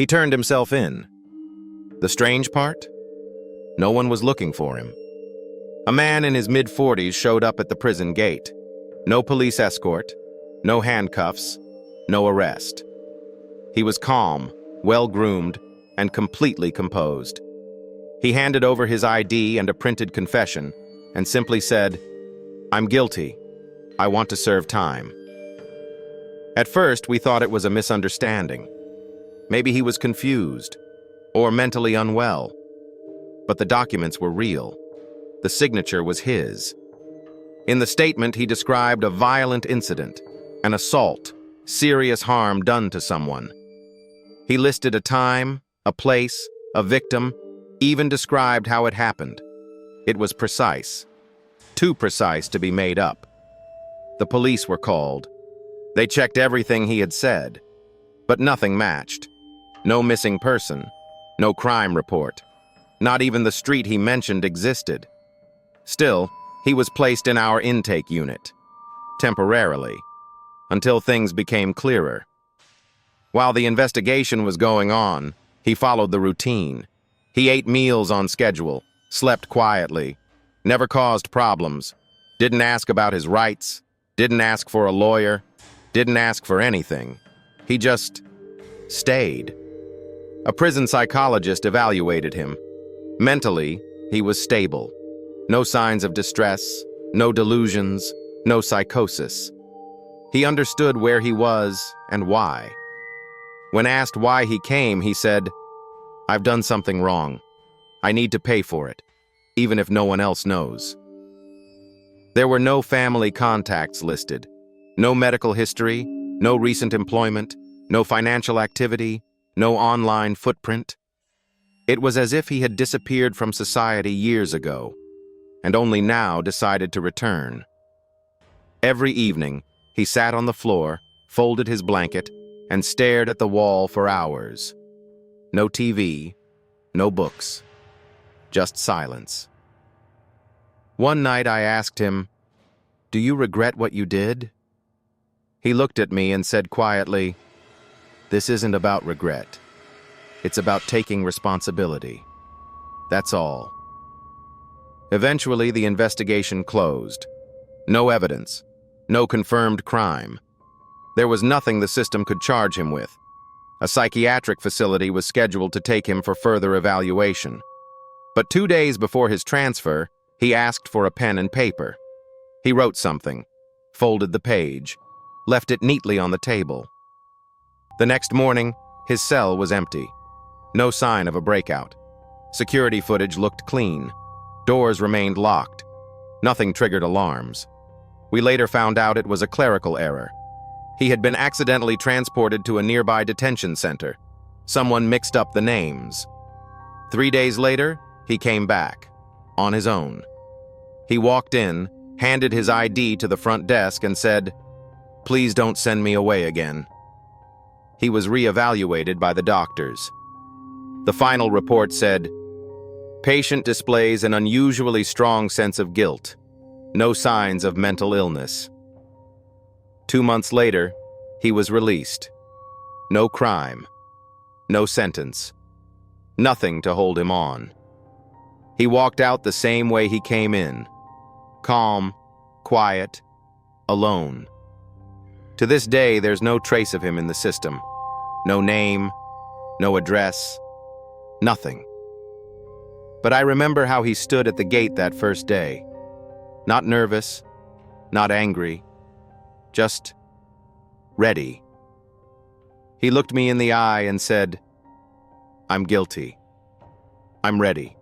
He turned himself in. The strange part? No one was looking for him. A man in his mid-40s showed up at the prison gate. No police escort, no handcuffs, no arrest. He was calm, well-groomed, and completely composed. He handed over his ID and a printed confession and simply said, "I'm guilty. I want to serve time." At first, we thought it was a misunderstanding. Maybe he was confused or mentally unwell. But the documents were real. The signature was his. In the statement, he described a violent incident, an assault, serious harm done to someone. He listed a time, a place, a victim, even described how it happened. It was precise, too precise to be made up. The police were called. They checked everything he had said, but nothing matched. No missing person, no crime report. Not even the street he mentioned existed. Still, he was placed in our intake unit, temporarily, until things became clearer. While the investigation was going on, he followed the routine. He ate meals on schedule, slept quietly, never caused problems, didn't ask about his rights, didn't ask for a lawyer, didn't ask for anything. He just stayed. A prison psychologist evaluated him. Mentally, he was stable. No signs of distress, no delusions, no psychosis. He understood where he was and why. When asked why he came, he said, "I've done something wrong. I need to pay for it, even if no one else knows." There were no family contacts listed, no medical history, no recent employment, no financial activity, no online footprint. It was as if he had disappeared from society years ago, and only now decided to return. Every evening, he sat on the floor, folded his blanket, and stared at the wall for hours. No TV, no books, just silence. One night I asked him, "Do you regret what you did?" He looked at me and said quietly, "This isn't about regret. It's about taking responsibility. That's all." Eventually, the investigation closed. No evidence, no confirmed crime. There was nothing the system could charge him with. A psychiatric facility was scheduled to take him for further evaluation. But 2 days before his transfer, he asked for a pen and paper. He wrote something, folded the page, left it neatly on the table. The next morning, his cell was empty. No sign of a breakout. Security footage looked clean. Doors remained locked. Nothing triggered alarms. We later found out it was a clerical error. He had been accidentally transported to a nearby detention center. Someone mixed up the names. 3 days later, he came back, on his own. He walked in, handed his ID to the front desk and said, "Please don't send me away again." He was reevaluated by the doctors. The final report said, "Patient displays an unusually strong sense of guilt. No signs of mental illness." 2 months later, he was released. No crime, no sentence, nothing to hold him on. He walked out the same way he came in, calm, quiet, alone. To this day, there's no trace of him in the system. No name, no address, nothing. But I remember how he stood at the gate that first day. Not nervous, not angry, just ready. He looked me in the eye and said, "I'm guilty. I'm ready."